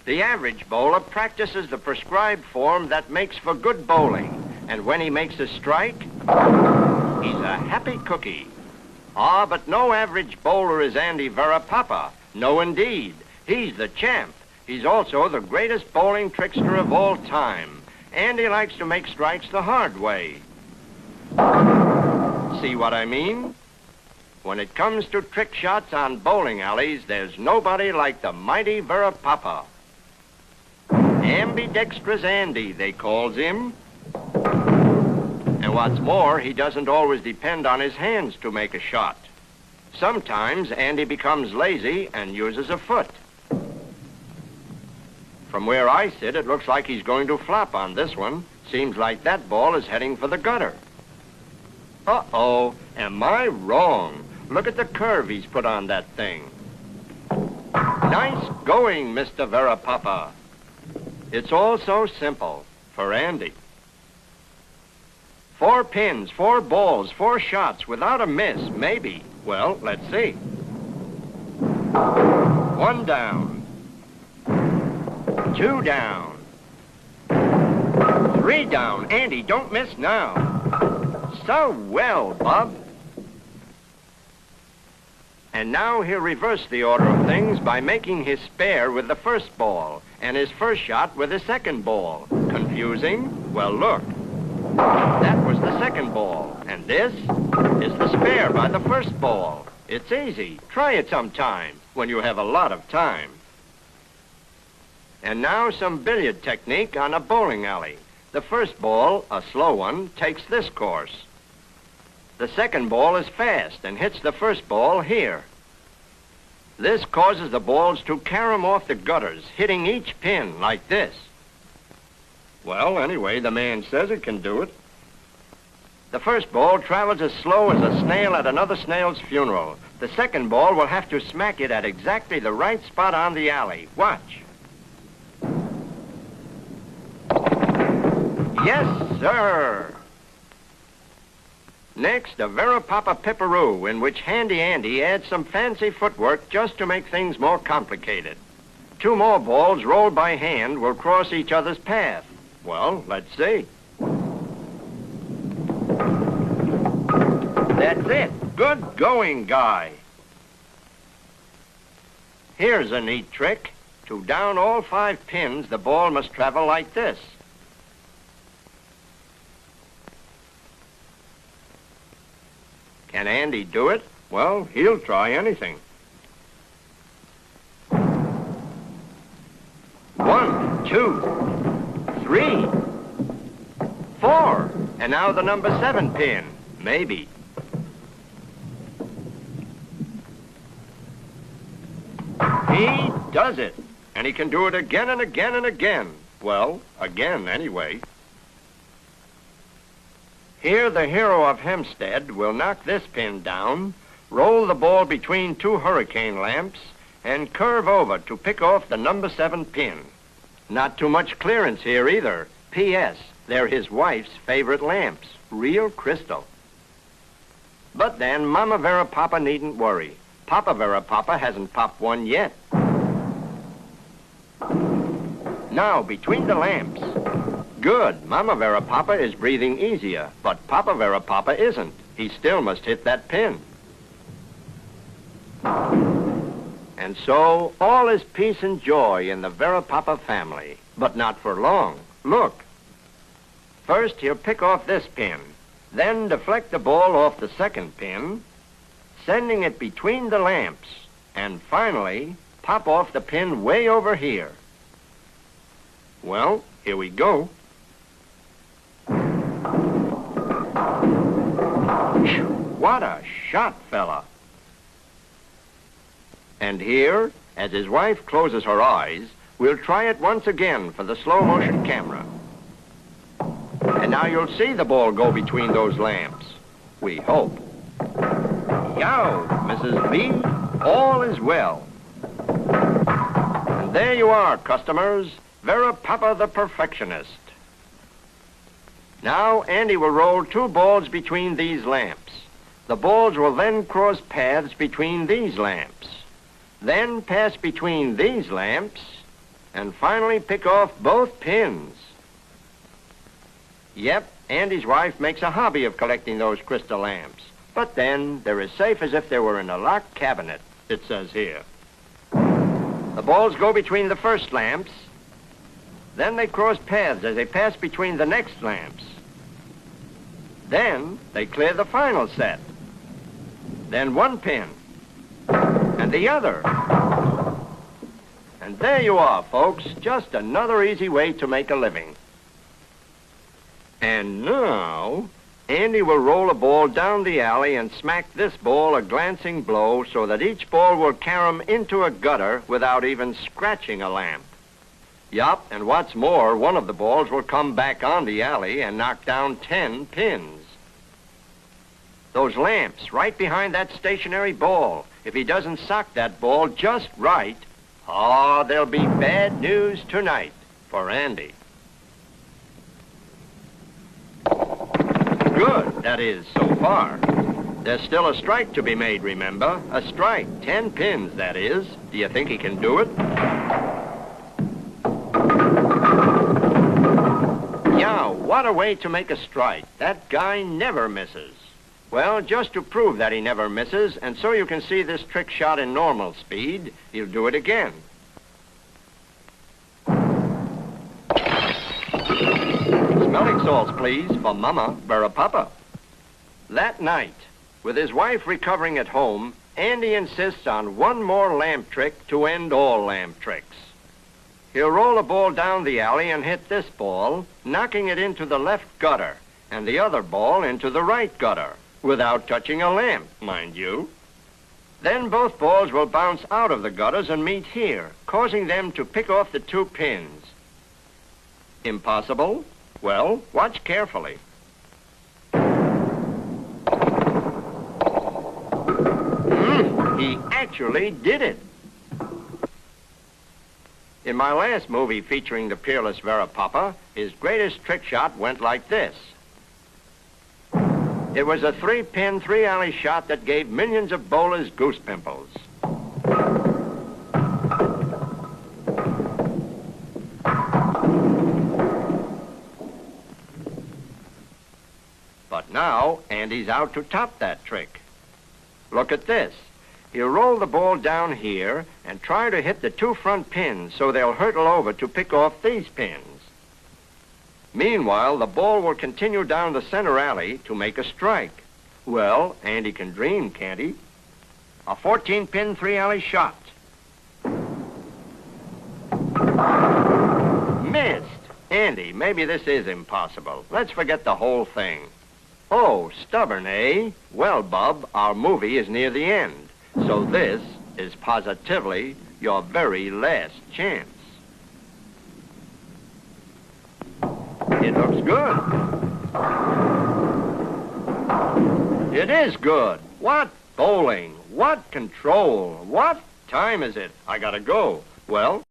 The average bowler practices the prescribed form that makes for good bowling. And when he makes a strike, he's a happy cookie. Ah, but no average bowler is Andy Verapapa. No, indeed. He's the champ. He's also the greatest bowling trickster of all time. Andy likes to make strikes the hard way. See what I mean? When it comes to trick shots on bowling alleys, there's nobody like the mighty Verapapa. Ambidextrous Andy, they calls him. And what's more, he doesn't always depend on his hands to make a shot. Sometimes Andy becomes lazy and uses a foot. From where I sit, it looks like he's going to flop on this one. Seems like that ball is heading for the gutter. Uh-oh, am I wrong? Look at the curve he's put on that thing. Nice going, Mr. Verapapa. It's all so simple for Andy. 4 pins, 4 balls, 4 shots without a miss, maybe. Well, let's see. 1 down. 2 down. 3 down. Andy, don't miss now. So well, Bob. And now he'll reverse the order of things by making his spare with the first ball and his first shot with the second ball. Confusing? Well, look. That was the second ball, and this is the spare by the first ball. It's easy. Try it sometime when you have a lot of time. And now some billiard technique on a bowling alley. The first ball, a slow one, takes this course. The second ball is fast and hits the first ball here. This causes the balls to carom off the gutters, hitting each pin like this. Well, anyway, the man says it can do it. The first ball travels as slow as a snail at another snail's funeral. The second ball will have to smack it at exactly the right spot on the alley. Watch. Yes, sir. Next, a Verapapa Pipperoo, in which Handy Andy adds some fancy footwork just to make things more complicated. 2 more balls rolled by hand will cross each other's path. Well, let's see. That's it. Good going, guy. Here's a neat trick. To down all 5 pins, the ball must travel like this. Can Andy do it? Well, he'll try anything. 1, 2, 3, 4. And now the number 7 pin. Maybe. He does it. And he can do it again and again and again. Well, again anyway. Here the hero of Hempstead will knock this pin down, roll the ball between 2 hurricane lamps, and curve over to pick off the number 7 pin. Not too much clearance here either. P.S. They're his wife's favorite lamps. Real crystal. But then Mama Verapapa needn't worry. Papa Verapapa hasn't popped one yet. Now, between the lamps. Good. Mama Verapapa is breathing easier, but Papa Verapapa isn't. He still must hit that pin. And so, all is peace and joy in the Verapapa family, but not for long. Look. First, he'll pick off this pin, then deflect the ball off the second pin, sending it between the lamps, and finally, pop off the pin way over here. Well, here we go. What a shot, fella. And here, as his wife closes her eyes, we'll try it once again for the slow-motion camera. And now you'll see the ball go between those lamps. We hope. Yow, Mrs. B, all is well. And there you are, customers. Verapapa the perfectionist. Now, Andy will roll 2 balls between these lamps. The balls will then cross paths between these lamps. Then pass between these lamps, and finally pick off both pins. Yep, Andy's wife makes a hobby of collecting those crystal lamps. But then, they're as safe as if they were in a locked cabinet, it says here. The balls go between the first lamps. Then they cross paths as they pass between the next lamps. Then they clear the final set. Then one pin. And the other. And there you are, folks. Just another easy way to make a living. And now, Andy will roll a ball down the alley and smack this ball a glancing blow so that each ball will carom into a gutter without even scratching a lamp. Yup, and what's more, one of the balls will come back on the alley and knock down 10 pins. Those lamps right behind that stationary ball, if he doesn't sock that ball just right, oh, there'll be bad news tonight for Andy. Good, that is, so far. There's still a strike to be made, remember? A strike, 10 pins, that is. Do you think he can do it? Yeah, what a way to make a strike. That guy never misses. Well, just to prove that he never misses, and so you can see this trick shot in normal speed, he'll do it again. Smelling salts, please, for Mama Papa. That night, with his wife recovering at home, Andy insists on one more lamp trick to end all lamp tricks. He'll roll a ball down the alley and hit this ball, knocking it into the left gutter, and the other ball into the right gutter, without touching a lamp, mind you. Then both balls will bounce out of the gutters and meet here, causing them to pick off the 2 pins. Impossible? Well, watch carefully. He actually did it. In my last movie featuring the peerless Vera Papa, his greatest trick shot went like this. It was a 3-pin, 3-alley shot that gave millions of bowlers goose pimples. But now, Andy's out to top that trick. Look at this. He'll roll the ball down here and try to hit the 2 front pins so they'll hurtle over to pick off these pins. Meanwhile, the ball will continue down the center alley to make a strike. Well, Andy can dream, can't he? A 14-pin, 3-alley shot. Missed. Andy, maybe this is impossible. Let's forget the whole thing. Oh, stubborn, eh? Well, Bub, our movie is near the end. So this is positively your very last chance. It looks good. It is good. What bowling? What control? What time is it? I gotta go. Well...